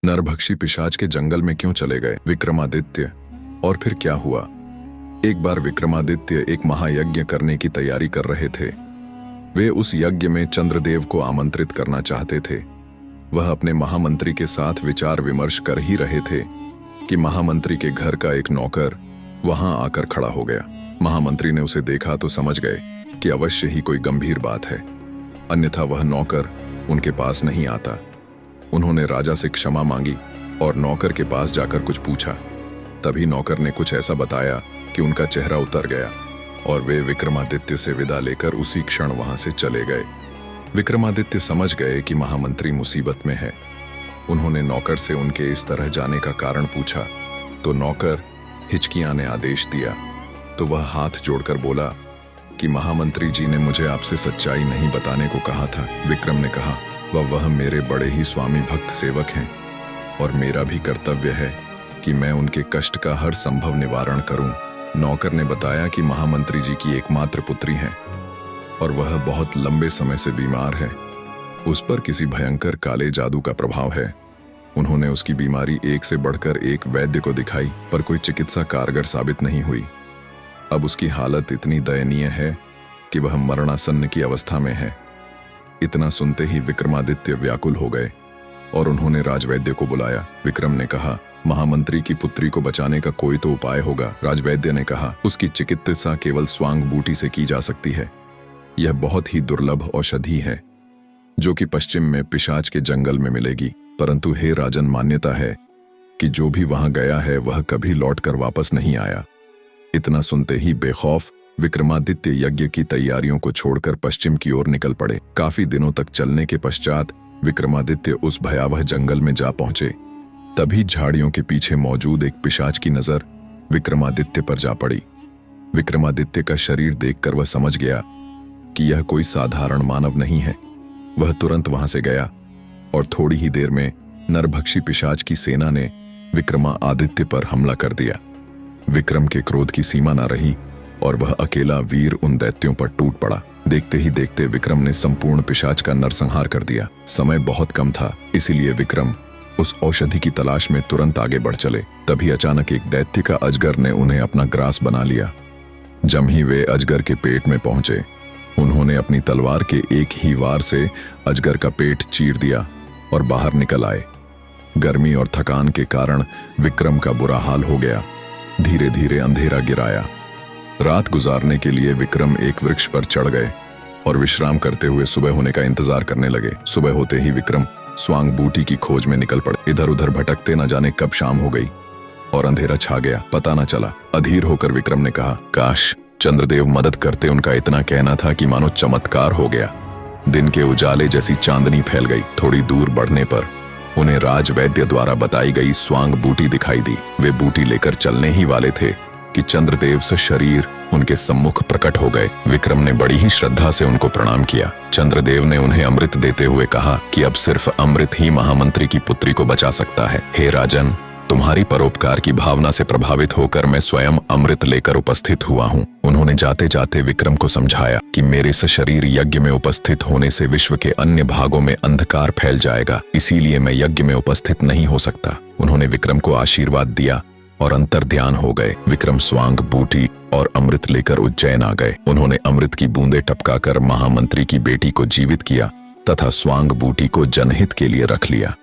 नरभक्षी पिशाच के जंगल में क्यों चले गए विक्रमादित्य, और फिर क्या हुआ? एक बार विक्रमादित्य एक महायज्ञ करने की तैयारी कर रहे थे। वे उस यज्ञ में चंद्रदेव को आमंत्रित करना चाहते थे। वह अपने महामंत्री के साथ विचार विमर्श कर ही रहे थे कि महामंत्री के घर का एक नौकर वहां आकर खड़ा हो गया। महामंत्री ने उसे देखा तो समझ गए कि अवश्य ही कोई गंभीर बात है, अन्यथा वह नौकर उनके पास नहीं आता। उन्होंने राजा से क्षमा मांगी और नौकर के पास जाकर कुछ पूछा। तभी नौकर ने कुछ ऐसा बताया कि उनका चेहरा उतर गया और वे विक्रमादित्य से विदा लेकर उसी क्षण वहां से चले गए। विक्रमादित्य समझ गए कि महामंत्री मुसीबत में है। उन्होंने नौकर से उनके इस तरह जाने का कारण पूछा तो नौकर हिचकियाने आदेश दिया। तो वह हाथ जोड़कर बोला कि महामंत्री जी ने मुझे आपसे सच्चाई नहीं बताने को कहा था। विक्रम ने कहा, वह मेरे बड़े ही स्वामी भक्त सेवक हैं और मेरा भी कर्तव्य है कि मैं उनके कष्ट का हर संभव निवारण करूं। नौकर ने बताया कि महामंत्री जी की एकमात्र पुत्री है और वह बहुत लंबे समय से बीमार है। उस पर किसी भयंकर काले जादू का प्रभाव है। उन्होंने उसकी बीमारी एक से बढ़कर एक वैद्य को दिखाई, पर कोई चिकित्सा कारगर साबित नहीं हुई। अब उसकी हालत इतनी दयनीय है कि वह मरणासन्न की अवस्था में है। इतना सुनते ही विक्रमादित्य व्याकुल हो गए और उन्होंने राजवैद्य को बुलाया। विक्रम ने कहा, महामंत्री की पुत्री को बचाने का कोई तो उपाय होगा। राजवैद्य ने कहा, उसकी चिकित्सा केवल स्वांग बूटी से की जा सकती है। यह बहुत ही दुर्लभ औषधि है जो कि पश्चिम में पिशाच के जंगल में मिलेगी। परंतु हे राजन, मान्यता है कि जो भी वहां गया है वह कभी लौटकर वापस नहीं आया। इतना सुनते ही बेखौफ विक्रमादित्य यज्ञ की तैयारियों को छोड़कर पश्चिम की ओर निकल पड़े। काफी दिनों तक चलने के पश्चात विक्रमादित्य उस भयावह जंगल में जा पहुंचे। तभी झाड़ियों के पीछे मौजूद एक पिशाच की नजर विक्रमादित्य पर जा पड़ी। विक्रमादित्य का शरीर देखकर वह समझ गया कि यह कोई साधारण मानव नहीं है। वह तुरंत वहां से गया और थोड़ी ही देर में नरभक्षी पिशाच की सेना ने विक्रमादित्य पर हमला कर दिया। विक्रम के क्रोध की सीमा न रही और वह अकेला वीर उन दैत्यों पर टूट पड़ा। देखते ही देखते विक्रम ने संपूर्ण पिशाच का नरसंहार कर दिया। समय बहुत कम था, इसीलिए विक्रम उस औषधि की तलाश में तुरंत आगे बढ़ चले। तभी अचानक एक दैत्य का अजगर ने उन्हें अपना ग्रास बना लिया। जब ही वे अजगर के पेट में पहुंचे, उन्होंने अपनी तलवार के एक ही वार से अजगर का पेट चीर दिया और बाहर निकल आए। गर्मी और थकान के कारण विक्रम का बुरा हाल हो गया। धीरे धीरे अंधेरा गिराया। रात गुजारने के लिए विक्रम एक वृक्ष पर चढ़ गए और विश्राम करते हुए सुबह होने का इंतजार करने लगे। सुबह होते ही विक्रम स्वांग बूटी की खोज में निकल पड़े। इधर उधर भटकते न जाने कब शाम हो गई और अंधेरा छा गया, पता न चला। अधीर होकर विक्रम ने कहा, काश चंद्रदेव मदद करते। उनका इतना कहना था कि मानो चमत्कार हो गया। दिन के उजाले जैसी चांदनी फैल गई। थोड़ी दूर बढ़ने पर उन्हें राजवैद्य द्वारा बताई गई स्वांग बूटी दिखाई दी। वे बूटी लेकर चलने ही वाले थे कि चंद्रदेव से शरीर उनके सम्मुख प्रकट हो गए। विक्रम ने बड़ी ही श्रद्धा से उनको प्रणाम किया। चंद्रदेव ने उन्हें अमृत देते हुए कहा कि अब सिर्फ अमृत ही महामंत्री की पुत्री को बचा सकता है। हे राजन, तुम्हारी परोपकार की भावना से प्रभावित होकर मैं स्वयं अमृत लेकर उपस्थित हुआ हूँ। उन्होंने जाते जाते विक्रम को समझाया कि मेरे सशरीर यज्ञ में उपस्थित होने से विश्व के अन्य भागों में अंधकार फैल जाएगा, इसीलिए मैं यज्ञ में उपस्थित नहीं हो सकता। उन्होंने विक्रम को आशीर्वाद दिया और अंतर्ध्यान हो गए। विक्रम स्वांग बूटी और अमृत लेकर उज्जैन आ गए। उन्होंने अमृत की बूंदें टपकाकर महामंत्री की बेटी को जीवित किया तथा स्वांग बूटी को जनहित के लिए रख लिया।